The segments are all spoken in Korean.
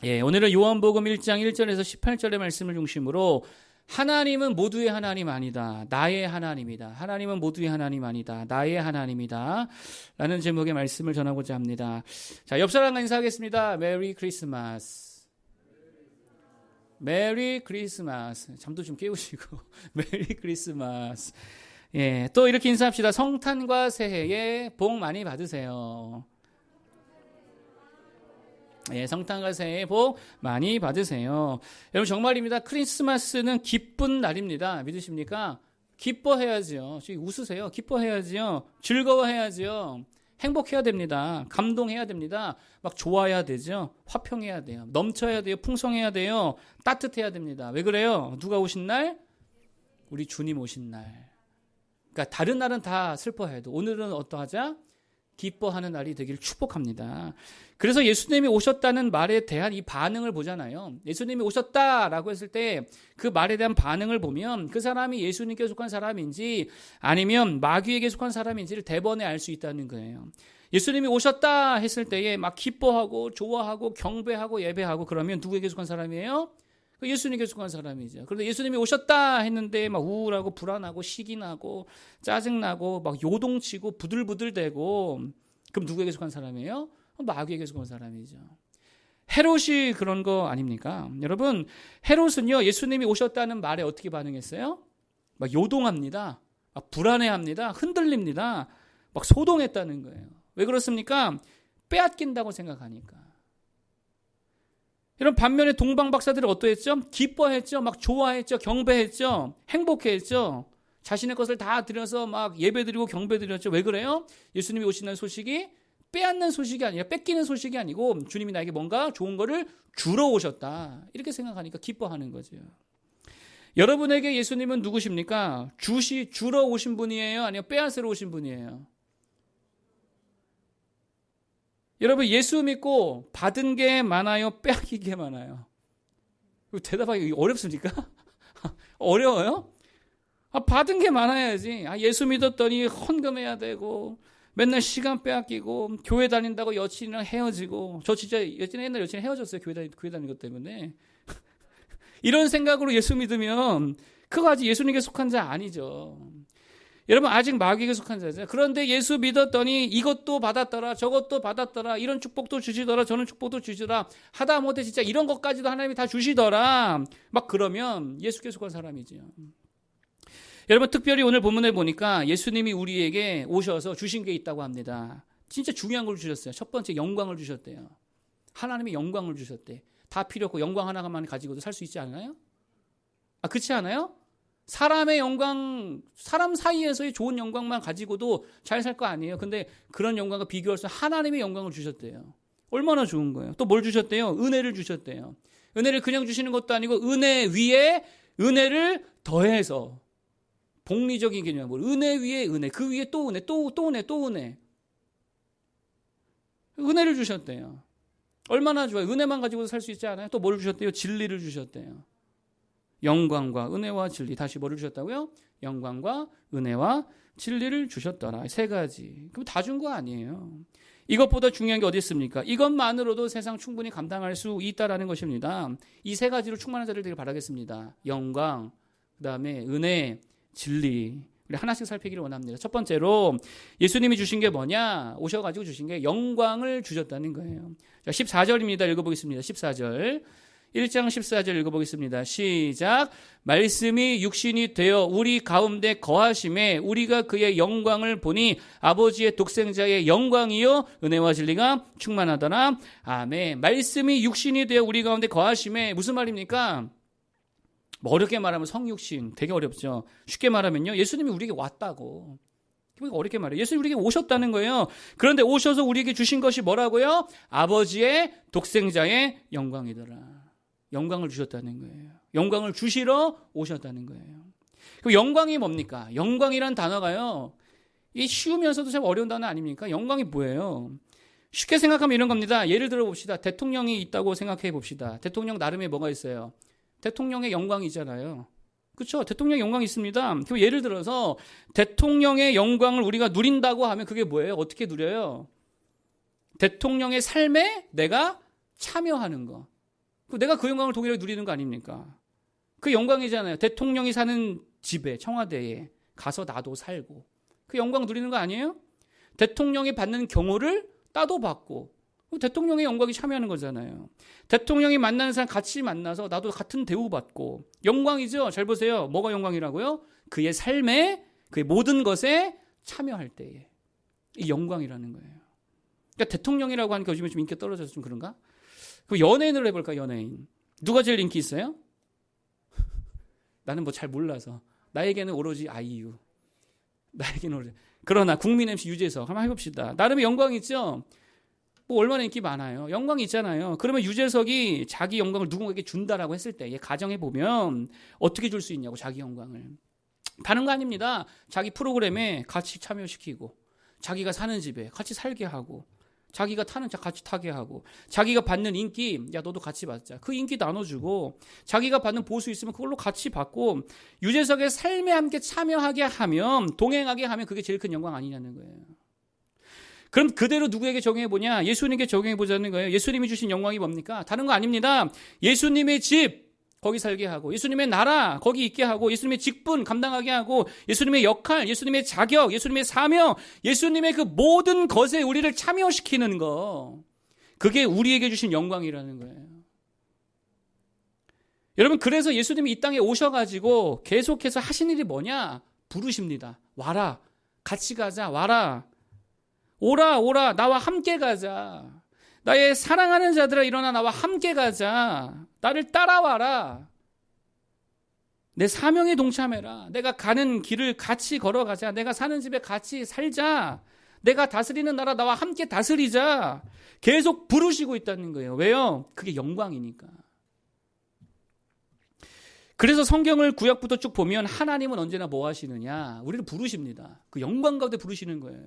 오늘은 요한복음 1장 1절에서 18절의 말씀을 중심으로 하나님은 모두의 하나님 아니다. 나의 하나님이다. 하나님은 모두의 하나님 아니다. 나의 하나님이다. 라는 제목의 말씀을 전하고자 합니다. 자, 옆 사람과 인사하겠습니다. 메리 크리스마스. 메리 크리스마스. 잠도 좀 깨우시고. 메리 크리스마스. 또 이렇게 인사합시다. 성탄과 새해에 복 많이 받으세요. 성탄과 새해 복 많이 받으세요. 여러분 정말입니다. 크리스마스는 기쁜 날입니다. 믿으십니까? 기뻐해야죠. 웃으세요. 기뻐해야죠. 즐거워해야죠. 행복해야 됩니다. 감동해야 됩니다. 막 좋아야 되죠. 화평해야 돼요. 넘쳐야 돼요. 풍성해야 돼요. 따뜻해야 됩니다. 왜 그래요? 누가 오신 날? 우리 주님 오신 날. 그러니까 다른 날은 다 슬퍼해도 오늘은 어떠하자? 기뻐하는 날이 되기를 축복합니다. 그래서 예수님이 오셨다는 말에 대한 이 반응을 보잖아요. 예수님이 오셨다라고 했을 때 그 말에 대한 반응을 보면 그 사람이 예수님께 속한 사람인지 아니면 마귀에게 속한 사람인지를 대번에 알 수 있다는 거예요. 예수님이 오셨다 했을 때에 막 기뻐하고 좋아하고 경배하고 예배하고 그러면 누구에게 속한 사람이에요? 예수님께 속한 사람이죠. 그런데 예수님이 오셨다 했는데 막 우울하고 불안하고 시기 나고 짜증나고 막 요동치고 부들부들대고 그럼 누구에게 속한 사람이에요? 마귀에게 속한 사람이죠. 헤롯이 그런 거 아닙니까? 여러분 헤롯은요 예수님이 오셨다는 말에 어떻게 반응했어요? 막 요동합니다. 막 불안해합니다. 흔들립니다. 막 소동했다는 거예요. 왜 그렇습니까? 빼앗긴다고 생각하니까. 이런 반면에 동방 박사들은 어떠했죠? 기뻐했죠. 막 좋아했죠. 경배했죠. 행복해했죠. 자신의 것을 다 드려서 막 예배드리고 경배드렸죠. 왜 그래요? 예수님이 오시는 소식이 빼앗는 소식이 아니라 뺏기는 소식이 아니고 주님이 나에게 뭔가 좋은 거를 주러 오셨다. 이렇게 생각하니까 기뻐하는 거죠. 여러분에게 예수님은 누구십니까? 주러 오신 분이에요? 아니면 빼앗으러 오신 분이에요? 여러분 예수 믿고 받은 게 많아요? 빼앗긴 게 많아요? 대답하기 어렵습니까? 어려워요? 받은 게 많아야지. 예수 믿었더니 헌금해야 되고 맨날 시간 빼앗기고 교회 다닌다고 여친이랑 헤어지고 저 진짜 옛날 여친이랑 헤어졌어요. 교회 다니는 것 때문에. 이런 생각으로 예수 믿으면 그거 아직 예수님께 속한 자 아니죠. 여러분 아직 마귀에게 속한 자죠. 그런데 예수 믿었더니 이것도 받았더라 저것도 받았더라 이런 축복도 주시더라 저런 축복도 주시더라 하다못해 진짜 이런 것까지도 하나님이 다 주시더라 막 그러면 예수께 속한 사람이죠. 여러분 특별히 오늘 본문에 보니까 예수님이 우리에게 오셔서 주신 게 있다고 합니다. 진짜 중요한 걸 주셨어요. 첫 번째 영광을 주셨대요. 하나님이 영광을 주셨대. 다 필요 없고 영광 하나만 가지고도 살 수 있지 않아요? 그렇지 않아요? 사람의 영광, 사람 사이에서의 좋은 영광만 가지고도 잘 살 거 아니에요. 근데 그런 영광과 비교할 수 하나님의 영광을 주셨대요. 얼마나 좋은 거예요. 또 뭘 주셨대요? 은혜를 주셨대요. 은혜를 그냥 주시는 것도 아니고 은혜 위에 은혜를 더해서 복리적인 개념으로 은혜 위에 은혜, 그 위에 또 은혜, 또 은혜, 또 은혜. 은혜를 주셨대요. 얼마나 좋아요. 은혜만 가지고도 살 수 있지 않아요? 또 뭘 주셨대요? 진리를 주셨대요. 영광과 은혜와 진리. 다시 뭐를 주셨다고요? 영광과 은혜와 진리를 주셨더라. 세 가지. 그럼 다 준 거 아니에요. 이것보다 중요한 게 어디 있습니까? 이것만으로도 세상 충분히 감당할 수 있다라는 것입니다. 이 세 가지로 충만한 자를 되길 바라겠습니다. 영광, 그 다음에 은혜, 진리. 우리 하나씩 살피기를 원합니다. 첫 번째로 예수님이 주신 게 뭐냐? 오셔가지고 주신 게 영광을 주셨다는 거예요. 자, 14절입니다. 읽어보겠습니다. 14절. 1장 14절 읽어보겠습니다. 시작. 말씀이 육신이 되어 우리 가운데 거하심에 우리가 그의 영광을 보니 아버지의 독생자의 영광이요 은혜와 진리가 충만하더라. 아멘. 말씀이 육신이 되어 우리 가운데 거하심에 무슨 말입니까? 어렵게 말하면 성육신 되게 어렵죠. 쉽게 말하면요 예수님이 우리에게 왔다고. 어렵게 말해요. 예수님이 우리에게 오셨다는 거예요. 그런데 오셔서 우리에게 주신 것이 뭐라고요? 아버지의 독생자의 영광이더라. 영광을 주셨다는 거예요. 영광을 주시러 오셨다는 거예요. 그럼 영광이 뭡니까? 영광이란 단어가요. 이게 쉬우면서도 참 어려운 단어 아닙니까? 영광이 뭐예요? 쉽게 생각하면 이런 겁니다. 예를 들어 봅시다. 대통령이 있다고 생각해 봅시다. 대통령 나름의 뭐가 있어요? 대통령의 영광이 있잖아요. 그렇죠? 대통령의 영광이 있습니다. 그럼 예를 들어서 대통령의 영광을 우리가 누린다고 하면 그게 뭐예요? 어떻게 누려요? 대통령의 삶에 내가 참여하는 거. 내가 그 영광을 동일하게 누리는 거 아닙니까? 그 영광이잖아요. 대통령이 사는 집에, 청와대에 가서 나도 살고 그 영광 누리는 거 아니에요? 대통령이 받는 경호를 나도 받고 대통령의 영광이 참여하는 거잖아요. 대통령이 만나는 사람 같이 만나서 나도 같은 대우받고 영광이죠. 잘 보세요. 뭐가 영광이라고요? 그의 삶에, 그의 모든 것에 참여할 때에 이 영광이라는 거예요. 그러니까 대통령이라고 하니까 요즘에 좀 인기가 떨어져서 좀 그런가? 그럼 연예인으로 해볼까? 연예인. 누가 제일 인기 있어요? 나는 뭐 잘 몰라서. 나에게는 오로지 아이유. 나에게는 오로지. 그러나 국민 MC 유재석 한번 해봅시다. 나름의 영광이 있죠? 뭐 얼마나 인기 많아요. 영광이 있잖아요. 그러면 유재석이 자기 영광을 누군가에게 준다라고 했을 때 가정해보면 어떻게 줄 수 있냐고 자기 영광을. 다른 거 아닙니다. 자기 프로그램에 같이 참여시키고 자기가 사는 집에 같이 살게 하고 자기가 타는 차 같이 타게 하고 자기가 받는 인기 야 너도 같이 받자. 그 인기 나눠주고 자기가 받는 보수 있으면 그걸로 같이 받고 유재석의 삶에 함께 참여하게 하면 동행하게 하면 그게 제일 큰 영광 아니냐는 거예요. 그럼 그대로 누구에게 적용해보냐? 예수님께 적용해보자는 거예요. 예수님이 주신 영광이 뭡니까? 다른 거 아닙니다. 예수님의 집 거기 살게 하고 예수님의 나라 거기 있게 하고 예수님의 직분 감당하게 하고 예수님의 역할, 예수님의 자격, 예수님의 사명, 예수님의 그 모든 것에 우리를 참여시키는 거 그게 우리에게 주신 영광이라는 거예요. 여러분 그래서 예수님이 이 땅에 오셔가지고 계속해서 하신 일이 뭐냐? 부르십니다. 와라 같이 가자 와라 오라 오라 나와 함께 가자. 나의 사랑하는 자들아 일어나 나와 함께 가자. 나를 따라와라. 내 사명에 동참해라. 내가 가는 길을 같이 걸어가자. 내가 사는 집에 같이 살자. 내가 다스리는 나라 나와 함께 다스리자. 계속 부르시고 있다는 거예요. 왜요? 그게 영광이니까. 그래서 성경을 구약부터 쭉 보면 하나님은 언제나 뭐 하시느냐? 우리를 부르십니다. 그 영광 가운데 부르시는 거예요.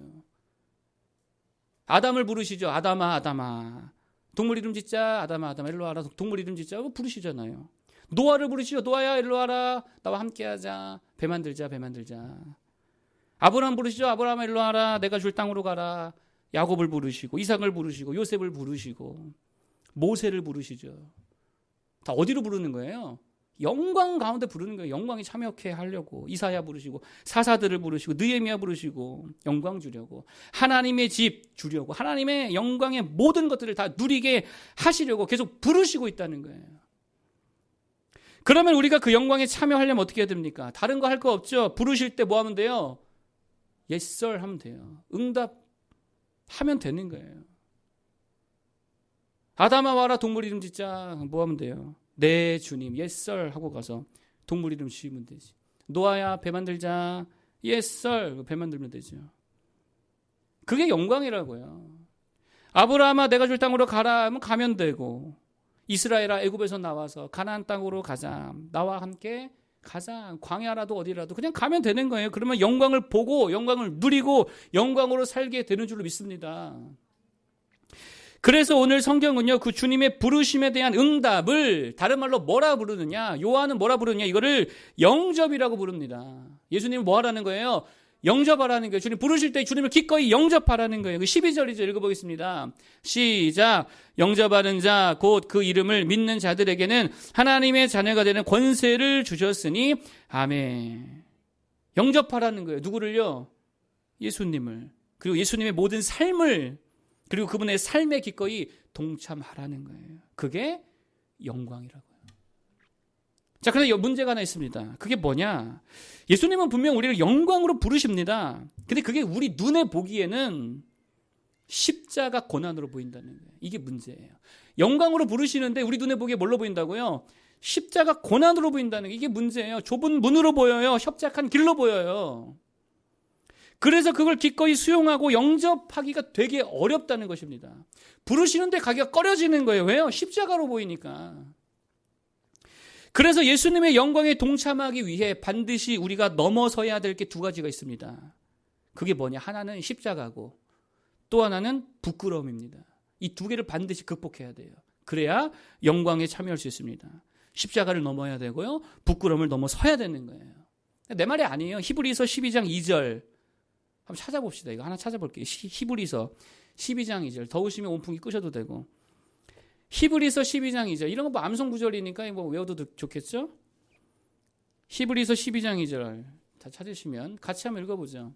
아담을 부르시죠. 아담아 아담아 동물 이름 짓자. 아담아 아담아 일로 와라. 동물 이름 짓자. 부르시잖아요. 노아를 부르시죠. 노아야 일로 와라. 나와 함께하자. 배 만들자. 배 만들자. 아브라함 부르시죠. 아브라함아 일로 와라. 내가 줄 땅으로 가라. 야곱을 부르시고 이삭을 부르시고 요셉을 부르시고 모세를 부르시죠. 다 어디로 부르는 거예요? 영광 가운데 부르는 거예요. 영광이 참여케 하려고. 이사야 부르시고 사사들을 부르시고 느헤미야 부르시고 영광 주려고. 하나님의 집 주려고. 하나님의 영광의 모든 것들을 다 누리게 하시려고 계속 부르시고 있다는 거예요. 그러면 우리가 그 영광에 참여하려면 어떻게 해야 됩니까? 다른 거 할 거 없죠. 부르실 때 뭐 하면 돼요? Yes sir 하면 돼요. 응답하면 되는 거예요. 아담아 와라 동물 이름 짓자. 뭐 하면 돼요? 네 주님 yes sir 하고 가서 동물 이름 지으면 되지. 노아야 배 만들자. yes sir 배 만들면 되죠. 그게 영광이라고요. 아브라함아 내가 줄 땅으로 가라 하면 가면 되고 이스라엘아 애굽에서 나와서 가나안 땅으로 가자. 나와 함께 가자. 광야라도 어디라도 그냥 가면 되는 거예요. 그러면 영광을 보고 영광을 누리고 영광으로 살게 되는 줄로 믿습니다. 그래서 오늘 성경은요, 그 주님의 부르심에 대한 응답을 다른 말로 뭐라 부르느냐? 요한은 뭐라 부르느냐? 이거를 영접이라고 부릅니다. 예수님은 뭐 하라는 거예요? 영접하라는 거예요. 주님 부르실 때 주님을 기꺼이 영접하라는 거예요. 그 12절이죠. 읽어보겠습니다. 시작. 영접하는 자, 곧 그 이름을 믿는 자들에게는 하나님의 자녀가 되는 권세를 주셨으니 아멘. 영접하라는 거예요. 누구를요? 예수님을. 그리고 예수님의 모든 삶을 그리고 그분의 삶에 기꺼이 동참하라는 거예요. 그게 영광이라고요. 자, 그런데 문제가 하나 있습니다. 그게 뭐냐? 예수님은 분명 우리를 영광으로 부르십니다. 근데 그게 우리 눈에 보기에는 십자가 고난으로 보인다는 거예요. 이게 문제예요. 영광으로 부르시는데 우리 눈에 보기에 뭘로 보인다고요? 십자가 고난으로 보인다는 게 이게 문제예요. 좁은 문으로 보여요. 협착한 길로 보여요. 그래서 그걸 기꺼이 수용하고 영접하기가 되게 어렵다는 것입니다. 부르시는데 가기가 꺼려지는 거예요. 왜요? 십자가로 보이니까. 그래서 예수님의 영광에 동참하기 위해 반드시 우리가 넘어서야 될 게 두 가지가 있습니다. 그게 뭐냐? 하나는 십자가고 또 하나는 부끄러움입니다. 이 두 개를 반드시 극복해야 돼요. 그래야 영광에 참여할 수 있습니다. 십자가를 넘어야 되고요. 부끄러움을 넘어서야 되는 거예요. 내 말이 아니에요. 히브리서 12장 2절 한번 찾아봅시다. 이거 하나 찾아볼게요. 히브리서 12장 2절. 더우시면 온풍기 끄셔도 되고. 히브리서 12장 2절. 이런 거 뭐 암송 구절이니까 뭐 외워도 좋겠죠? 히브리서 12장 2절 다 찾으시면 같이 한번 읽어보죠.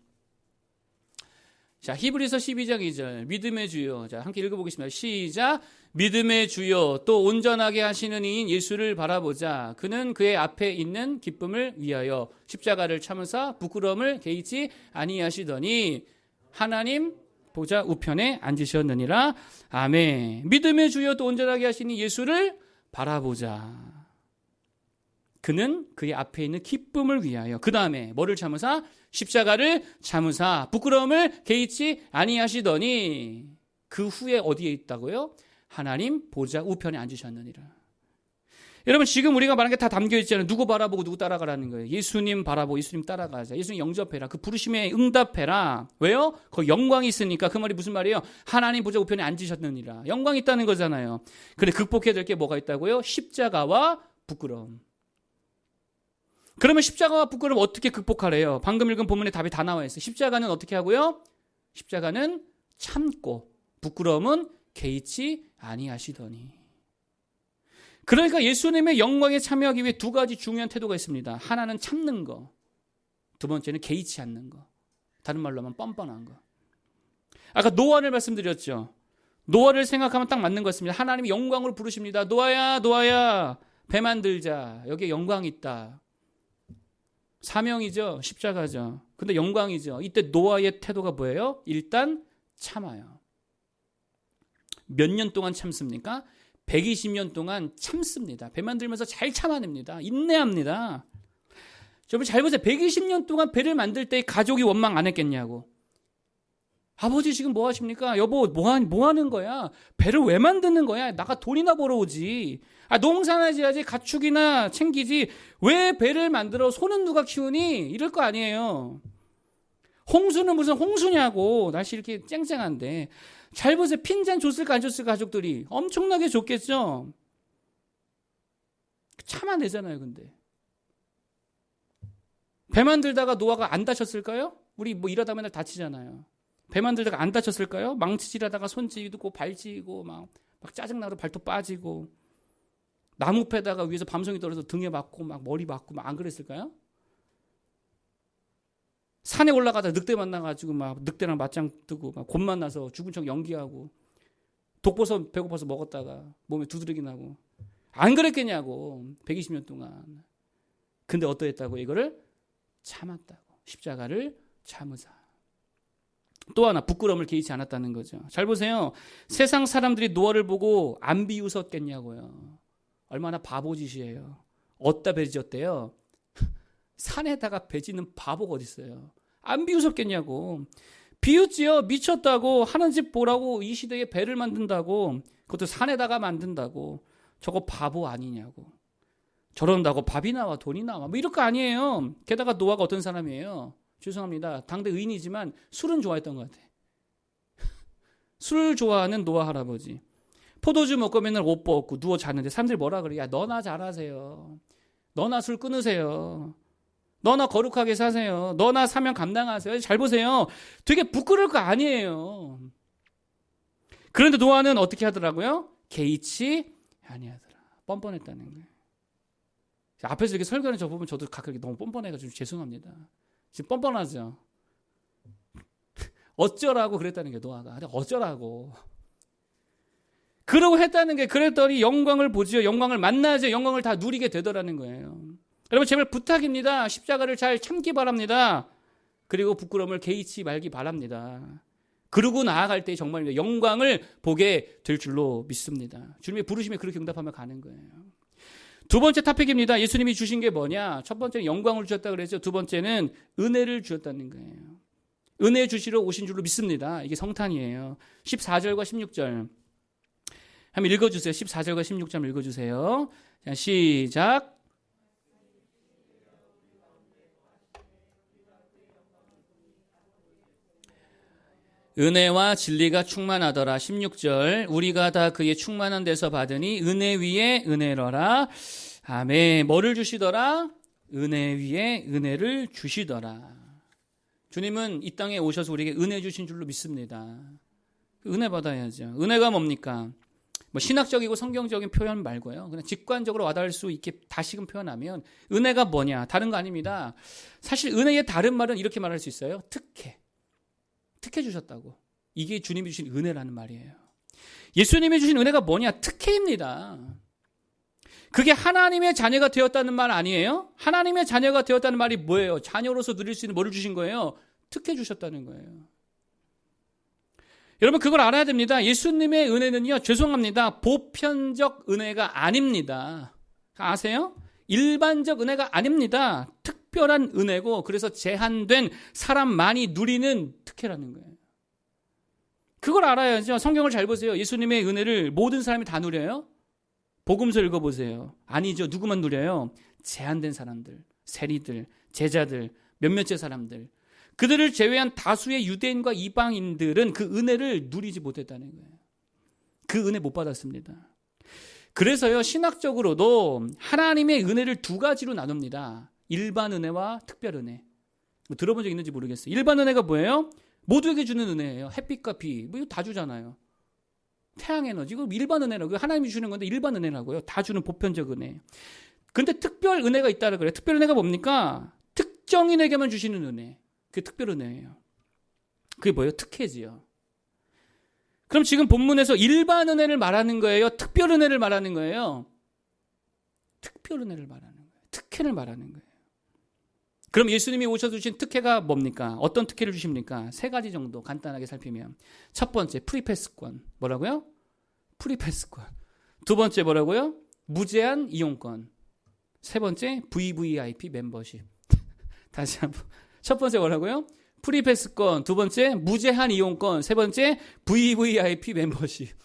자, 히브리서 12장 2절. 믿음의 주요. 자, 함께 읽어보겠습니다. 시작. 믿음의 주요 또 온전하게 하시는 이인 예수를 바라보자. 그는 그의 앞에 있는 기쁨을 위하여 십자가를 참으사 부끄러움을 개의치 아니하시더니 하나님 보좌 우편에 앉으셨느니라. 아멘. 믿음의 주여 또 온전하게 하시니 예수를 바라보자. 그는 그의 앞에 있는 기쁨을 위하여 그 다음에 뭐를 참으사? 십자가를 참으사 부끄러움을 개의치 아니하시더니 그 후에 어디에 있다고요? 하나님 보좌 우편에 앉으셨느니라. 여러분 지금 우리가 말한 게 다 담겨 있잖아요. 누구 바라보고 누구 따라가라는 거예요. 예수님 바라보고 예수님 따라가자. 예수님 영접해라. 그 부르심에 응답해라. 왜요? 거기 영광이 있으니까. 그 말이 무슨 말이에요? 하나님 보좌 우편에 앉으셨느니라. 영광이 있다는 거잖아요. 그래 극복해야 될 게 뭐가 있다고요? 십자가와 부끄러움. 그러면 십자가와 부끄러움 어떻게 극복하래요? 방금 읽은 본문에 답이 다 나와 있어요. 십자가는 어떻게 하고요? 십자가는 참고 부끄러움은 개의치 아니하시더니. 그러니까 예수님의 영광에 참여하기 위해 두 가지 중요한 태도가 있습니다. 하나는 참는 거, 두 번째는 개의치 않는 거. 다른 말로 하면 뻔뻔한 거. 아까 노아를 말씀드렸죠. 노아를 생각하면 딱 맞는 것 같습니다. 하나님이 영광으로 부르십니다. 노아야 노아야 배 만들자. 여기에 영광이 있다. 사명이죠. 십자가죠. 근데 영광이죠. 이때 노아의 태도가 뭐예요? 일단 참아요. 몇 년 동안 참습니까? 120년 동안 참습니다. 배 만들면서 잘 참아냅니다. 인내합니다. 여러분 잘 보세요. 120년 동안 배를 만들 때 가족이 원망 안 했겠냐고. 아버지 지금 뭐 하십니까? 여보 뭐 하는 거야? 배를 왜 만드는 거야? 나가 돈이나 벌어오지. 농사나 지어야지 가축이나 챙기지. 왜 배를 만들어? 소는 누가 키우니? 이럴 거 아니에요. 홍수는 무슨 홍수냐고. 날씨 이렇게 쨍쨍한데. 잘 보세요. 핀잔 줬을까 안 줬을까 가족들이. 엄청나게 줬겠죠. 참아내잖아요. 근데. 배 만들다가 노아가 안 다쳤을까요? 우리 뭐 일하다 맨날 다치잖아요. 배 만들다가 안 다쳤을까요? 망치질하다가 손 찌고 발 찌고 막 짜증나서 발톱 빠지고 나무 패다가 위에서 밤송이 떨어져 등에 맞고 막 머리 맞고 막 안 그랬을까요? 산에 올라가다 늑대 만나가지고 막 늑대랑 맞짱 뜨고 막 곶 만나서 죽은 척 연기하고 독버섯 배고파서 먹었다가 몸에 두드러기 나고 안 그랬겠냐고 120년 동안. 근데 어떠했다고? 이거를 참았다고. 십자가를 참으사. 또 하나 부끄러움을 개의치 않았다는 거죠. 잘 보세요. 세상 사람들이 노아를 보고 안 비웃었겠냐고요. 얼마나 바보짓이에요. 어디다 배 지었대요? 산에다가 배 짓는 바보가 어디 있어요. 안 비웃었겠냐고. 비웃지요. 미쳤다고. 하는 집 보라고 이 시대에 배를 만든다고. 그것도 산에다가 만든다고. 저거 바보 아니냐고. 저런다고 밥이 나와 돈이 나와 뭐 이럴 거 아니에요. 게다가 노아가 어떤 사람이에요? 죄송합니다. 당대 의인이지만 술은 좋아했던 것 같아. 술 좋아하는 노아 할아버지. 포도주 먹고 맨날 옷 벗고 누워 자는데 사람들이 뭐라 그래? 야 너나 잘하세요. 너나 술 끊으세요. 너나 거룩하게 사세요. 너나 사명 감당하세요. 잘 보세요. 되게 부끄러울 거 아니에요. 그런데 노아는 어떻게 하더라고요? 개의치 아니하더라. 뻔뻔했다는 거예요. 앞에서 이렇게 설교하는 저 보면 저도 가끔 너무 뻔뻔해가지고 죄송합니다. 지금 뻔뻔하죠. 어쩌라고 그랬다는 게 노아가. 어쩌라고. 그러고 했다는 게 그랬더니 영광을 보지요. 영광을 만나죠. 영광을 다 누리게 되더라는 거예요. 여러분 제발 부탁입니다. 십자가를 잘 참기 바랍니다. 그리고 부끄러움을 개의치 말기 바랍니다. 그러고 나아갈 때 정말 영광을 보게 될 줄로 믿습니다. 주님의 부르심에 그렇게 응답하며 가는 거예요. 두 번째 토픽입니다. 예수님이 주신 게 뭐냐? 첫 번째는 영광을 주셨다 그랬죠. 두 번째는 은혜를 주셨다는 거예요. 은혜 주시러 오신 줄로 믿습니다. 이게 성탄이에요. 14절과 16절 한번 읽어주세요. 14절과 16절 읽어주세요. 자, 시작. 은혜와 진리가 충만하더라. 16절 우리가 다 그의 충만한 데서 받으니 은혜 위에 은혜로라. 아멘. 뭐를 주시더라? 은혜 위에 은혜를 주시더라. 주님은 이 땅에 오셔서 우리에게 은혜 주신 줄로 믿습니다. 은혜 받아야죠. 은혜가 뭡니까? 뭐 신학적이고 성경적인 표현 말고요. 그냥 직관적으로 와닿을 수 있게 다시금 표현하면 은혜가 뭐냐? 다른 거 아닙니다. 사실 은혜의 다른 말은 이렇게 말할 수 있어요. 특혜 주셨다고. 이게 주님이 주신 은혜라는 말이에요. 예수님이 주신 은혜가 뭐냐? 특혜입니다. 그게 하나님의 자녀가 되었다는 말 아니에요? 하나님의 자녀가 되었다는 말이 뭐예요? 자녀로서 누릴 수 있는 뭐를 주신 거예요? 특혜 주셨다는 거예요. 여러분 그걸 알아야 됩니다. 예수님의 은혜는요, 죄송합니다, 보편적 은혜가 아닙니다. 아세요? 일반적 은혜가 아닙니다. 특별한 은혜고, 그래서 제한된 사람만이 누리는 특혜라는 거예요. 그걸 알아야죠. 성경을 잘 보세요. 예수님의 은혜를 모든 사람이 다 누려요? 복음서 읽어보세요. 아니죠. 누구만 누려요? 제한된 사람들, 세리들, 제자들, 몇몇째 사람들. 그들을 제외한 다수의 유대인과 이방인들은 그 은혜를 누리지 못했다는 거예요. 그 은혜 못 받았습니다. 그래서요, 신학적으로도 하나님의 은혜를 두 가지로 나눕니다. 일반 은혜와 특별 은혜. 뭐 들어본 적 있는지 모르겠어요. 일반 은혜가 뭐예요? 모두에게 주는 은혜예요. 햇빛과 비, 뭐 이거 다 주잖아요. 태양 에너지, 이거 일반 은혜라고요. 하나님이 주는 건데 일반 은혜라고요. 다 주는 보편적 은혜. 근데 특별 은혜가 있다고 그래요. 특별 은혜가 뭡니까? 특정인에게만 주시는 은혜. 그게 특별 은혜예요. 그게 뭐예요? 특혜지요. 그럼 지금 본문에서 일반 은혜를 말하는 거예요? 특별 은혜를 말하는 거예요? 특별 은혜를 말하는 거예요. 특혜를 말하는 거예요. 그럼 예수님이 오셔서 주신 특혜가 뭡니까? 어떤 특혜를 주십니까? 세 가지 정도 간단하게 살피면, 첫 번째 프리패스권. 뭐라고요? 프리패스권. 두 번째 뭐라고요? 무제한 이용권. 세 번째 VVIP 멤버십. 다시 한번. 첫 번째 뭐라고요? 프리패스권. 두 번째 무제한 이용권. 세 번째 VVIP 멤버십.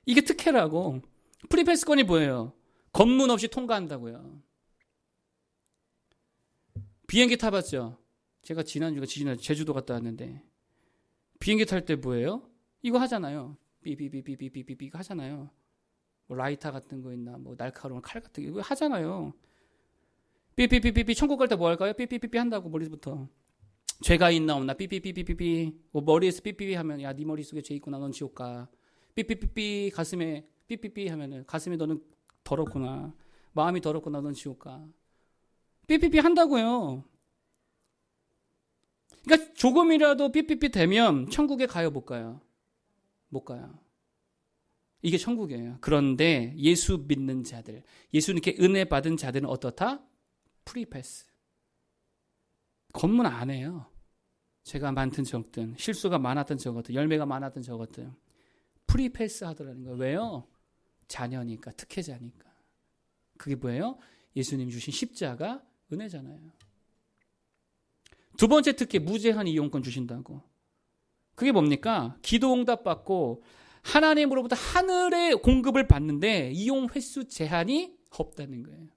이게 특혜라고. 프리패스권이 뭐예요? 검문 없이 통과한다고요. 비행기 타봤죠? 제가 지난주 제주도 갔다 왔는데 비행기 탈 때 뭐예요? 이거 하잖아요. 삐삐삐삐삐삐삐 하잖아요. 뭐 라이터 같은 거 있나, 뭐 날카로운 칼 같은 거 이거 하잖아요. 삐삐삐삐삐. 천국 갈 때 뭐 할까요? 삐삐삐삐 한다고 머리부터. 죄가 있나 없나 삐삐삐삐삐. 뭐 머리에서 삐삐삐 하면 야, 네 머릿속에 죄 있구나, 넌 지옥 가. 삐삐삐삐. 가슴에 삐삐삐 하면은 가슴에 너는 더럽구나, 마음이 더럽구나, 넌 지옥 가. 삐삐삐 한다고요. 그러니까 조금이라도 삐삐삐 되면 천국에 가요, 못 가요? 못 가요. 이게 천국이에요. 그런데 예수 믿는 자들, 예수님께 은혜 받은 자들은 어떻다? 프리패스. 검문 안 해요. 제가 많든 적든, 실수가 많았든 적었든, 열매가 많았든 적었든 프리패스 하더라는 거예요. 왜요? 자녀니까, 특혜자니까. 그게 뭐예요? 예수님 주신 십자가 은혜잖아요. 두 번째 특혜, 무제한 이용권 주신다고. 그게 뭡니까? 기도 응답 받고 하나님으로부터 하늘의 공급을 받는데 이용 횟수 제한이 없다는 거예요.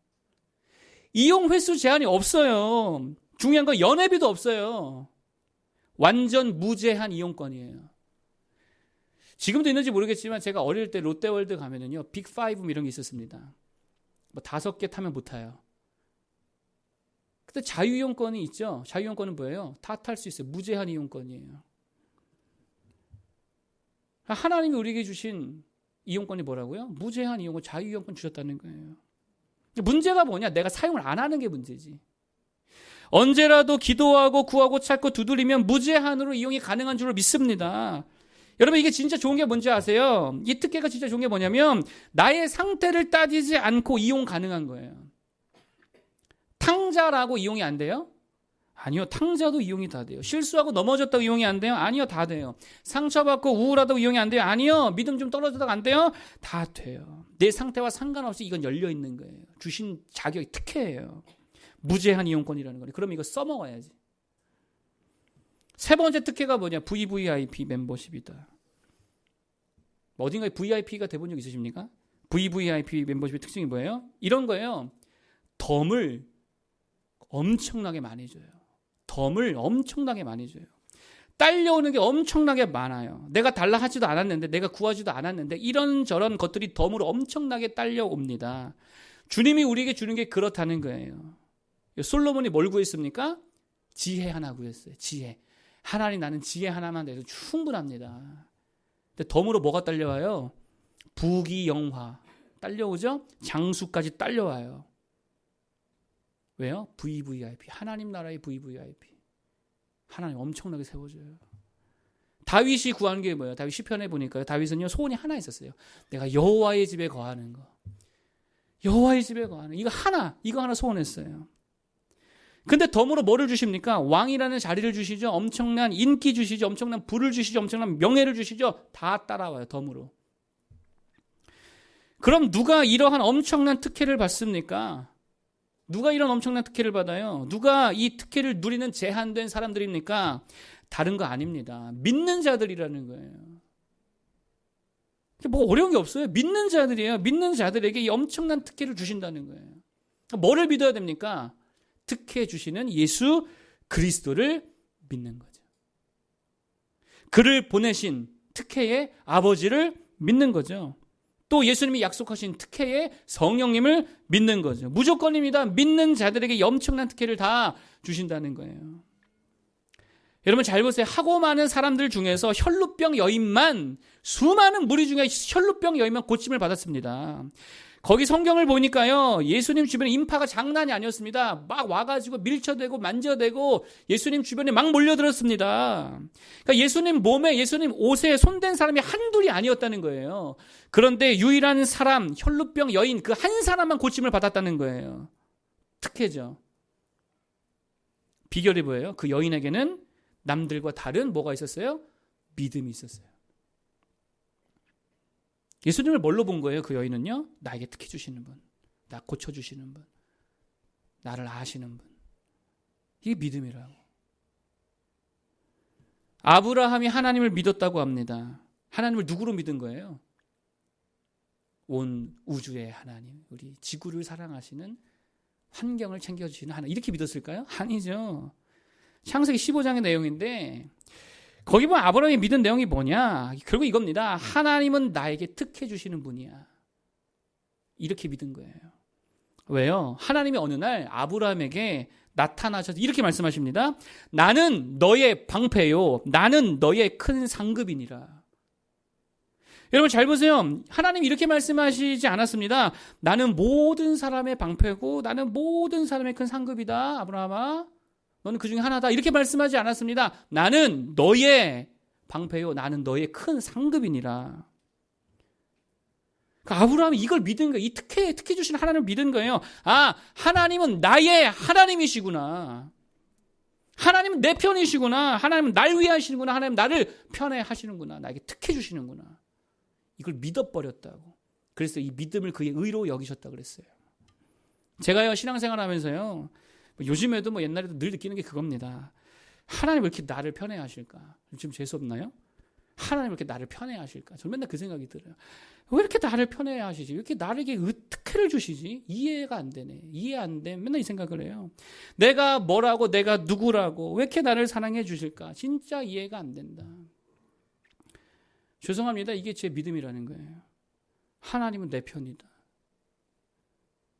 이용 횟수 제한이 없어요. 중요한 건 연회비도 없어요. 완전 무제한 이용권이에요. 지금도 있는지 모르겠지만 제가 어릴 때 롯데월드 가면은요, 빅5 이런 게 있었습니다. 뭐 5개 타면 못 타요. 근데 자유이용권이 있죠. 자유이용권은 뭐예요? 다 탈 수 있어요. 무제한 이용권이에요. 하나님이 우리에게 주신 이용권이 뭐라고요? 무제한 이용권, 자유이용권 주셨다는 거예요. 문제가 뭐냐? 내가 사용을 안 하는 게 문제지. 언제라도 기도하고 구하고 찾고 두드리면 무제한으로 이용이 가능한 줄로 믿습니다. 여러분, 이게 진짜 좋은 게 뭔지 아세요? 이 특혜가 진짜 좋은 게 뭐냐면 나의 상태를 따지지 않고 이용 가능한 거예요. 탕자라고 이용이 안 돼요? 아니요. 탕자도 이용이 다 돼요. 실수하고 넘어졌다고 이용이 안 돼요? 아니요. 다 돼요. 상처받고 우울하다고 이용이 안 돼요? 아니요. 믿음 좀 떨어졌다고 안 돼요? 다 돼요. 내 상태와 상관없이 이건 열려 있는 거예요. 주신 자격이 특혜예요. 무제한 이용권이라는 거예요. 그러면 이거 써먹어야지. 세 번째 특혜가 뭐냐? VVIP 멤버십이다. 어딘가에 VIP가 돼본 적 있으십니까? VVIP 멤버십의 특징이 뭐예요? 이런 거예요. 덤을 엄청나게 많이 줘요. 덤을 엄청나게 많이 줘요. 딸려오는 게 엄청나게 많아요. 내가 달라 하지도 않았는데, 내가 구하지도 않았는데 이런저런 것들이 덤으로 엄청나게 딸려옵니다. 주님이 우리에게 주는 게 그렇다는 거예요. 솔로몬이 뭘 구했습니까? 지혜 하나 구했어요. 지혜. 하나님, 나는 지혜 하나만 돼도 충분합니다. 근데 덤으로 뭐가 딸려와요? 부귀영화 딸려오죠? 장수까지 딸려와요. 왜요? VVIP. 하나님 나라의 VVIP. 하나님 엄청나게 세워줘요. 다윗이 구한 게 뭐예요? 다윗 시편에 보니까요. 다윗은요, 소원이 하나 있었어요. 내가 여호와의 집에 거하는 거. 여호와의 집에 거하는 이거 하나 소원했어요. 근데 덤으로 뭐를 주십니까? 왕이라는 자리를 주시죠. 엄청난 인기 주시죠. 엄청난 부를 주시죠. 엄청난 명예를 주시죠. 다 따라와요. 덤으로. 그럼 누가 이러한 엄청난 특혜를 받습니까? 누가 이런 엄청난 특혜를 받아요? 누가 이 특혜를 누리는 제한된 사람들입니까? 다른 거 아닙니다. 믿는 자들이라는 거예요. 뭐 어려운 게 없어요. 믿는 자들이에요. 믿는 자들에게 이 엄청난 특혜를 주신다는 거예요. 뭐를 믿어야 됩니까? 특혜 주시는 예수 그리스도를 믿는 거죠. 그를 보내신 특혜의 아버지를 믿는 거죠. 또 예수님이 약속하신 특혜의 성령님을 믿는 거죠. 무조건입니다. 믿는 자들에게 엄청난 특혜를 다 주신다는 거예요. 여러분 잘 보세요. 하고 많은 사람들 중에서 혈루병 여인만, 수많은 무리 중에 혈루병 여인만 고침을 받았습니다. 거기 성경을 보니까요, 예수님 주변에 인파가 장난이 아니었습니다. 막 와가지고 밀쳐대고 만져대고 예수님 주변에 막 몰려들었습니다. 그러니까 예수님 몸에, 예수님 옷에 손댄 사람이 한둘이 아니었다는 거예요. 그런데 유일한 사람, 혈루병 여인 그 한 사람만 고침을 받았다는 거예요. 특혜죠. 비결이 뭐예요? 그 여인에게는 남들과 다른 뭐가 있었어요? 믿음이 있었어요. 예수님을 뭘로 본 거예요? 그 여인은요? 나에게 특혜 주시는 분, 나 고쳐주시는 분, 나를 아시는 분. 이게 믿음이라고. 아브라함이 하나님을 믿었다고 합니다. 하나님을 누구로 믿은 거예요? 온 우주의 하나님, 우리 지구를 사랑하시는, 환경을 챙겨주시는 하나님, 이렇게 믿었을까요? 아니죠. 창세기 15장의 내용인데 거기 보면 아브라함이 믿은 내용이 뭐냐? 결국 이겁니다. 하나님은 나에게 특혜 주시는 분이야. 이렇게 믿은 거예요. 왜요? 하나님이 어느 날 아브라함에게 나타나셔서 이렇게 말씀하십니다. 나는 너의 방패요. 나는 너의 큰 상급이니라. 여러분 잘 보세요. 하나님이 이렇게 말씀하시지 않았습니다. 나는 모든 사람의 방패고 나는 모든 사람의 큰 상급이다. 아브라함아. 너는 그 중에 하나다. 이렇게 말씀하지 않았습니다. 나는 너의 방패요. 나는 너의 큰 상급이니라. 그러니까 아브라함이 이걸 믿은 거예요. 이 특혜 주신 하나님을 믿은 거예요. 아, 하나님은 나의 하나님이시구나. 하나님은 내 편이시구나. 하나님은 날 위해 하시는구나. 하나님은 나를 편해 하시는구나. 나에게 특혜 주시는구나. 이걸 믿어버렸다고. 그래서 이 믿음을 그의 의로 여기셨다고 그랬어요. 제가요, 신앙생활 하면서요, 요즘에도 뭐 옛날에도 늘 느끼는 게 그겁니다. 하나님 왜 이렇게 나를 편해 하실까? 지금 재수 없나요? 하나님 왜 이렇게 나를 편해 하실까? 저는 맨날 그 생각이 들어요. 왜 이렇게 나를 편해 하시지? 왜 이렇게 나에게 특혜를 주시지? 이해가 안 되네. 이해 안 돼. 맨날 이 생각을 해요. 내가 뭐라고, 내가 누구라고, 왜 이렇게 나를 사랑해 주실까? 진짜 이해가 안 된다. 죄송합니다. 이게 제 믿음이라는 거예요. 하나님은 내 편이다.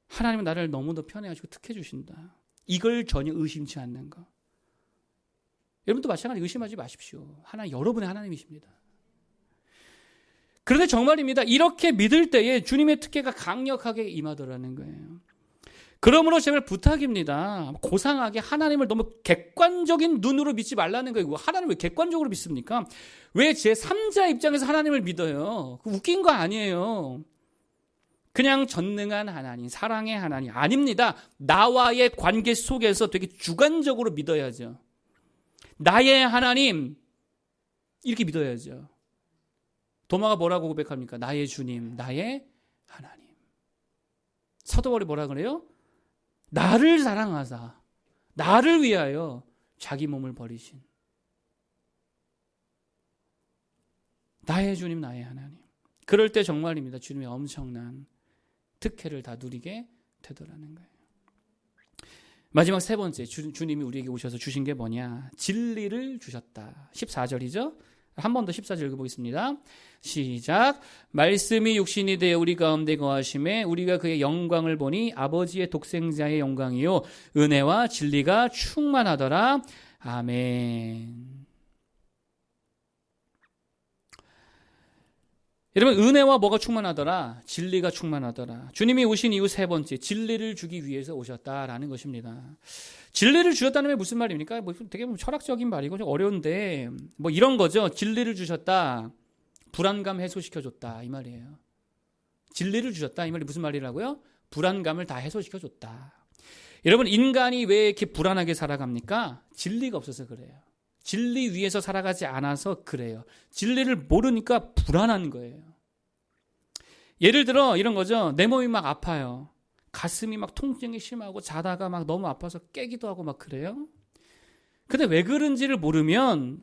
하나님은 나를 너무도 편해 하시고 특혜 주신다. 이걸 전혀 의심치 않는 거. 여러분도 마찬가지 의심하지 마십시오. 하나님, 여러분의 하나님이십니다. 그런데 정말입니다. 이렇게 믿을 때에 주님의 특혜가 강력하게 임하더라는 거예요. 그러므로 제발 부탁입니다. 고상하게 하나님을 너무 객관적인 눈으로 믿지 말라는 거예요. 하나님을 왜 객관적으로 믿습니까? 왜 제3자 입장에서 하나님을 믿어요? 웃긴 거 아니에요. 그냥 전능한 하나님, 사랑의 하나님 아닙니다. 나와의 관계 속에서 되게 주관적으로 믿어야죠. 나의 하나님 이렇게 믿어야죠. 도마가 뭐라고 고백합니까? 나의 주님, 나의 하나님. 사도 바울이 뭐라 그래요? 나를 사랑하사 나를 위하여 자기 몸을 버리신 나의 주님, 나의 하나님. 그럴 때 정말입니다. 주님의 엄청난 특혜를 다 누리게 되더라는 거예요. 마지막 세 번째, 주님이 우리에게 오셔서 주신 게 뭐냐? 진리를 주셨다. 14절이죠. 한 번 더 14절 읽어보겠습니다. 시작. 말씀이 육신이 되어 우리 가운데 거하심에 우리가 그의 영광을 보니 아버지의 독생자의 영광이요 은혜와 진리가 충만하더라. 아멘. 여러분, 은혜와 뭐가 충만하더라? 진리가 충만하더라. 주님이 오신 이후 세 번째, 진리를 주기 위해서 오셨다라는 것입니다. 진리를 주셨다는 게 무슨 말입니까? 뭐 되게 철학적인 말이고 좀 어려운데 뭐 이런 거죠. 진리를 주셨다. 불안감 해소시켜줬다. 이 말이에요. 진리를 주셨다. 이 말이 무슨 말이라고요? 불안감을 다 해소시켜줬다. 여러분, 인간이 왜 이렇게 불안하게 살아갑니까? 진리가 없어서 그래요. 진리 위에서 살아가지 않아서 그래요. 진리를 모르니까 불안한 거예요. 예를 들어 이런 거죠. 내 몸이 막 아파요. 가슴이 막 통증이 심하고 자다가 막 너무 아파서 깨기도 하고 막 그래요. 근데 왜 그런지를 모르면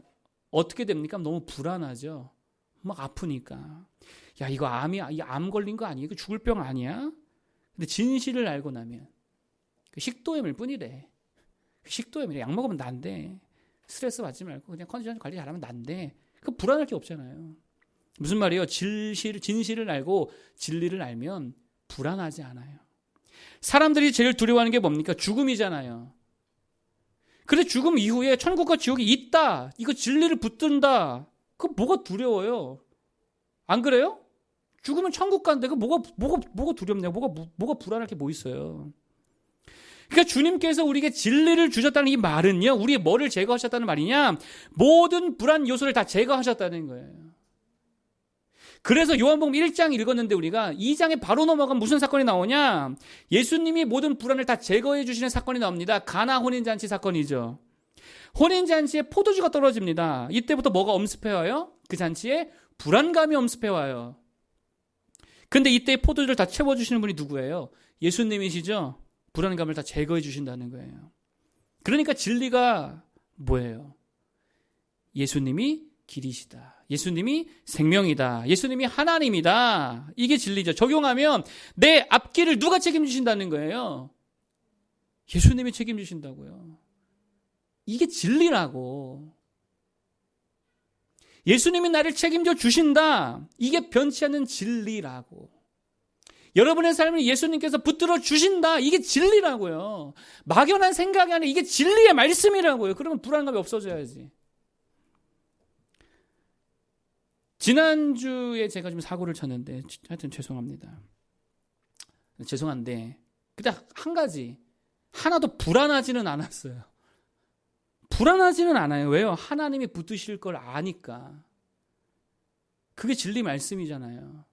어떻게 됩니까? 너무 불안하죠. 막 아프니까. 야, 이거 암이야. 이 암 걸린 거 아니야? 이거 죽을 병 아니야? 근데 진실을 알고 나면 식도염일 뿐이래. 식도염이래. 약 먹으면 난대. 스트레스 받지 말고 그냥 컨디션 관리 잘하면 난대. 그 불안할 게 없잖아요. 무슨 말이에요? 진실을 알고 진리를 알면 불안하지 않아요. 사람들이 제일 두려워하는 게 뭡니까? 죽음이잖아요. 그래, 죽음 이후에 천국과 지옥이 있다. 이거 진리를 붙든다. 그거 뭐가 두려워요? 안 그래요? 죽으면 천국 간대. 그 뭐가 두렵냐고. 뭐가 불안할 게 뭐 있어요? 그러니까 주님께서 우리에게 진리를 주셨다는 이 말은요, 우리의 뭐를 제거하셨다는 말이냐? 모든 불안 요소를 다 제거하셨다는 거예요. 그래서 요한복음 1장 읽었는데 우리가 2장에 바로 넘어가면 무슨 사건이 나오냐? 예수님이 모든 불안을 다 제거해 주시는 사건이 나옵니다. 가나 혼인잔치 사건이죠. 혼인잔치에 포도주가 떨어집니다. 이때부터 뭐가 엄습해와요? 그 잔치에 불안감이 엄습해와요. 근데 이때 포도주를 다 채워주시는 분이 누구예요? 예수님이시죠? 불안감을 다 제거해 주신다는 거예요. 그러니까 진리가 뭐예요? 예수님이 길이시다. 예수님이 생명이다. 예수님이 하나님이다. 이게 진리죠. 적용하면 내 앞길을 누가 책임지신다는 거예요? 예수님이 책임지신다고요. 이게 진리라고. 예수님이 나를 책임져 주신다. 이게 변치 않는 진리라고. 여러분의 삶을 예수님께서 붙들어 주신다. 이게 진리라고요. 막연한 생각이 아니라 이게 진리의 말씀이라고요. 그러면 불안감이 없어져야지. 지난주에 제가 좀 사고를 쳤는데 하여튼 죄송합니다. 죄송한데 그때 한 가지 하나도 불안하지는 않았어요. 불안하지는 않아요. 왜요? 하나님이 붙드실 걸 아니까. 그게 진리 말씀이잖아요.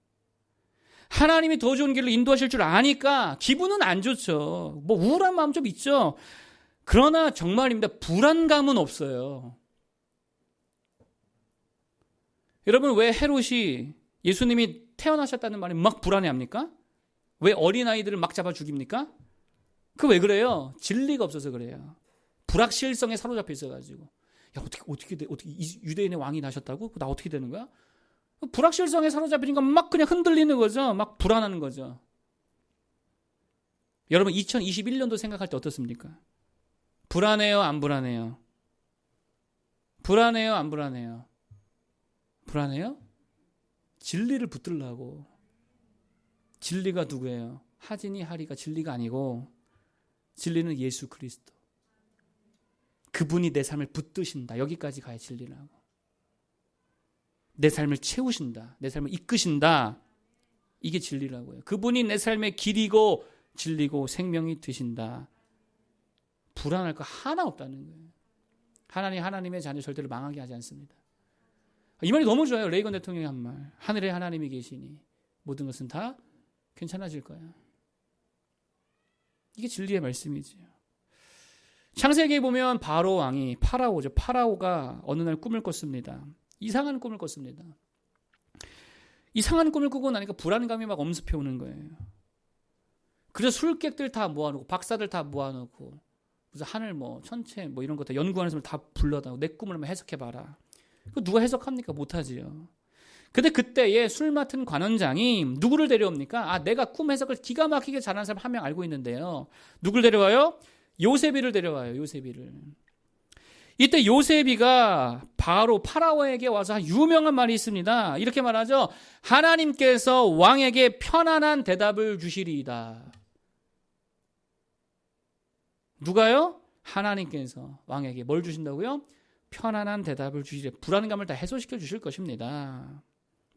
하나님이 더 좋은 길로 인도하실 줄 아니까 기분은 안 좋죠. 뭐 우울한 마음 좀 있죠. 그러나 정말입니다. 불안감은 없어요. 여러분, 왜 헤롯이 예수님이 태어나셨다는 말에 막 불안해합니까? 왜 어린아이들을 막 잡아 죽입니까? 그 왜 그래요? 진리가 없어서 그래요. 불확실성에 사로잡혀 있어가지고. 야, 어떻게 유대인의 왕이 나셨다고? 나 어떻게 되는 거야? 불확실성에 사로잡히니까 막 그냥 흔들리는 거죠. 막 불안하는 거죠. 여러분, 2021년도 생각할 때 어떻습니까? 불안해요? 안 불안해요? 불안해요? 안 불안해요? 불안해요? 진리를 붙들라고. 진리가 누구예요? 하진이 하리가 진리가 아니고 진리는 예수 그리스도. 그분이 내 삶을 붙드신다. 여기까지 가야 진리라고. 내 삶을 채우신다. 내 삶을 이끄신다. 이게 진리라고요. 그분이 내 삶의 길이고 진리고 생명이 되신다. 불안할 거 하나 없다는 거예요. 하나님의 자녀 절대로 망하게 하지 않습니다. 이 말이 너무 좋아요. 레이건 대통령이 한 말. 하늘에 하나님이 계시니 모든 것은 다 괜찮아질 거야. 이게 진리의 말씀이지요. 창세기에 보면 바로 왕이 파라오죠. 파라오가 어느 날 꿈을 꿨습니다. 이상한 꿈을 꿨습니다. 이상한 꿈을 꾸고 나니까 불안감이 막 엄습해 오는 거예요. 그래서 술객들 다 모아놓고 박사들 다 모아놓고 무슨 하늘 뭐 천체 뭐 이런 거 다 연구하는 사람을 다 불러다고 내 꿈을 한번 해석해봐라. 그 누가 해석합니까? 못하지요. 근데 그때에 술 맡은 관원장이 누구를 데려옵니까? 내가 꿈 해석을 기가 막히게 잘하는 사람 한 명 알고 있는데요. 누굴 데려와요? 요세비를 데려와요. 요세비를. 이때 요세비가 바로 파라오에게 와서 유명한 말이 있습니다. 이렇게 말하죠. 하나님께서 왕에게 편안한 대답을 주시리이다. 누가요? 하나님께서 왕에게 뭘 주신다고요? 편안한 대답을 주시리. 불안감을 다 해소시켜 주실 것입니다.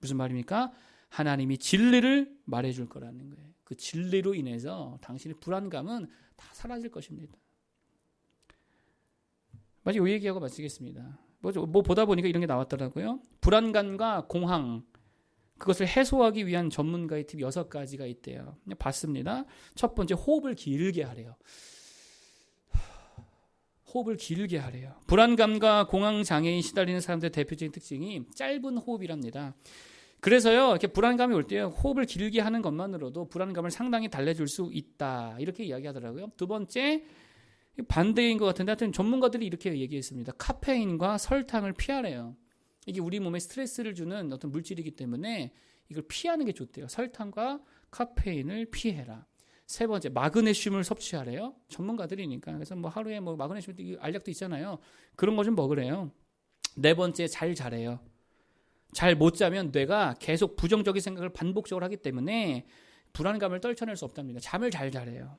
무슨 말입니까? 하나님이 진리를 말해줄 거라는 거예요. 그 진리로 인해서 당신의 불안감은 다 사라질 것입니다. 마지막 이 얘기하고 마치겠습니다. 뭐 보다 보니까 이런 게 나왔더라고요. 불안감과 공황, 그것을 해소하기 위한 전문가의 팁 6가지가 있대요. 봤습니다. 첫 번째, 호흡을 길게 하래요. 호흡을 길게 하래요. 불안감과 공황 장애에 시달리는 사람들의 대표적인 특징이 짧은 호흡이랍니다. 그래서요, 이렇게 불안감이 올 때요, 호흡을 길게 하는 것만으로도 불안감을 상당히 달래줄 수 있다. 이렇게 이야기하더라고요. 두 번째, 반대인 것 같은데 하여튼 전문가들이 이렇게 얘기했습니다. 카페인과 설탕을 피하래요. 이게 우리 몸에 스트레스를 주는 어떤 물질이기 때문에 이걸 피하는 게 좋대요. 설탕과 카페인을 피해라. 세 번째, 마그네슘을 섭취하래요. 전문가들이니까. 그래서 뭐 하루에 뭐 마그네슘 알약도 있잖아요. 그런 거 좀 먹으래요. 네 번째, 잘 자래요. 잘 못 자면 뇌가 계속 부정적인 생각을 반복적으로 하기 때문에 불안감을 떨쳐낼 수 없답니다. 잠을 잘 자래요.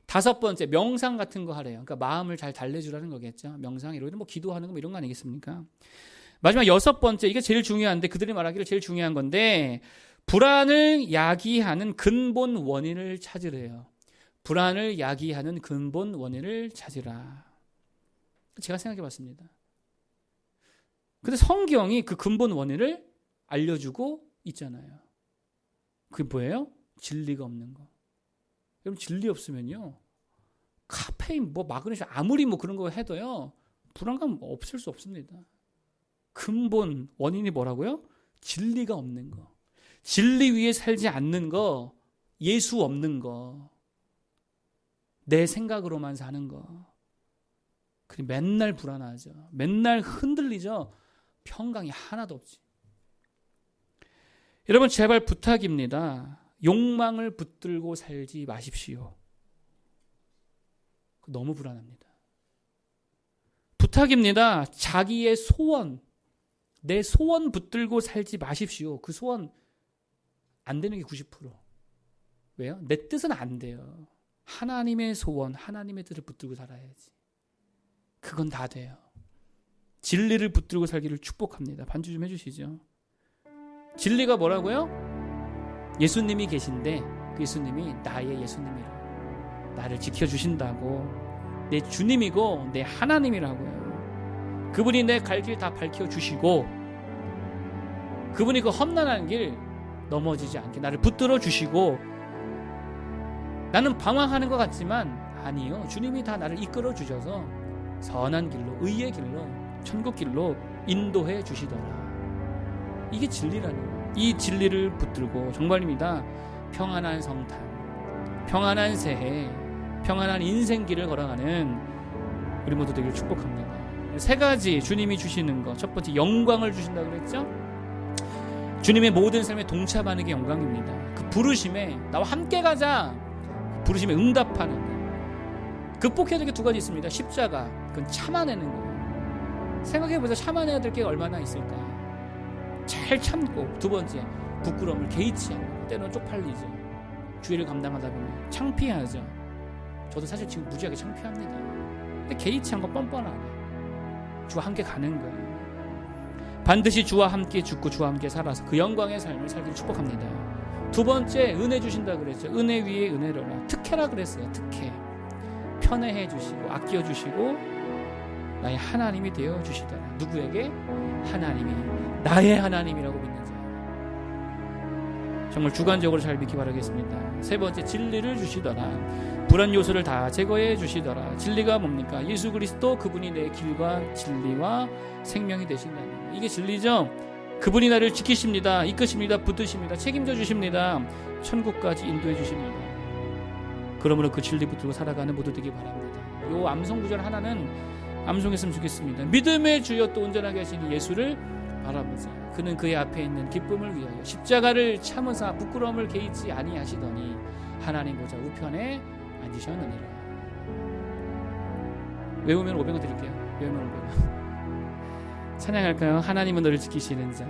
다섯 번째, 명상 같은 거 하래요. 그러니까 마음을 잘 달래주라는 거겠죠. 명상, 이런 뭐 기도하는 거 뭐 이런 거 아니겠습니까? 마지막 여섯 번째, 이게 제일 중요한데, 그들이 말하기를 제일 중요한 건데, 불안을 야기하는 근본 원인을 찾으래요. 불안을 야기하는 근본 원인을 찾으라. 제가 생각해 봤습니다. 근데 성경이 그 근본 원인을 알려주고 있잖아요. 그게 뭐예요? 진리가 없는 거. 여러분, 진리 없으면요, 카페인, 뭐 마그네슘 아무리 뭐 그런 거 해도요, 불안감 없을 수 없습니다. 근본 원인이 뭐라고요? 진리가 없는 거. 진리 위에 살지 않는 거, 예수 없는 거, 내 생각으로만 사는 거. 그리고 맨날 불안하죠. 맨날 흔들리죠. 평강이 하나도 없지. 여러분, 제발 부탁입니다. 욕망을 붙들고 살지 마십시오. 너무 불안합니다. 부탁입니다. 자기의 소원, 내 소원 붙들고 살지 마십시오. 그 소원 안 되는 게 90%. 왜요? 내 뜻은 안 돼요. 하나님의 소원, 하나님의 뜻을 붙들고 살아야지. 그건 다 돼요. 진리를 붙들고 살기를 축복합니다. 반주 좀 해주시죠. 진리가 뭐라고요? 예수님이 계신데 그 예수님이 나의 예수님이라고, 나를 지켜주신다고, 내 주님이고 내 하나님이라고요. 그분이 내 갈 길 다 밝혀주시고, 그분이 그 험난한 길 넘어지지 않게 나를 붙들어 주시고, 나는 방황하는 것 같지만 아니요, 주님이 다 나를 이끌어 주셔서 선한 길로, 의의 길로, 천국 길로 인도해 주시더라. 이게 진리라는 거예요. 이 진리를 붙들고 정말입니다, 평안한 성탄, 평안한 새해, 평안한 인생길을 걸어가는 우리 모두 되기를 축복합니다. 세 가지 주님이 주시는 것. 첫 번째, 영광을 주신다고 그랬죠? 주님의 모든 삶에 동참하는 게 영광입니다. 그 부르심에 나와 함께 가자, 부르심에 응답하는 것. 극복해야 될 게 두 가지 있습니다. 십자가, 그건 참아내는 거예요. 생각해보자. 참아내야 될 게 얼마나 있을까. 잘 참고. 두 번째, 부끄러움을 개의치 않는 거. 때로는 쪽팔리죠. 주의를 감당하다 보면 창피하죠. 저도 사실 지금 무지하게 창피합니다. 근데 개의치 않고 뻔뻔하게 주와 함께 가는 거예요. 반드시 주와 함께 죽고 주와 함께 살아서 그 영광의 삶을 살기를 축복합니다. 두 번째, 은혜 주신다 그랬죠. 은혜 위에 은혜로라. 특혜라 그랬어요. 특혜. 편애해 주시고 아껴 주시고 나의 하나님이 되어 주시더라. 누구에게? 하나님이 나의 하나님이라고 믿는 자. 정말 주관적으로 잘 믿기 바라겠습니다. 세 번째, 진리를 주시더라. 불안 요소를 다 제거해 주시더라. 진리가 뭡니까? 예수 그리스도, 그분이 내 길과 진리와 생명이 되신다는 거. 이게 진리죠. 그분이 나를 지키십니다. 이끄십니다. 붙드십니다. 책임져 주십니다. 천국까지 인도해 주십니다. 그러므로 그 진리 붙들고 살아가는 모두 되기 바랍니다. 요 암송 구절 하나는 암송했으면 좋겠습니다. 믿음의 주여 또 온전하게 하시니 예수를 바라보자. 그는 그의 앞에 있는 기쁨을 위하여 십자가를 참으사 부끄러움을 개의치 아니하시더니 하나님 보좌 우편에 앉으셨느니라. 외우면 500원 드릴게요. 외우면 500원. 찬양할까요? 하나님은 너를 지키시는 자.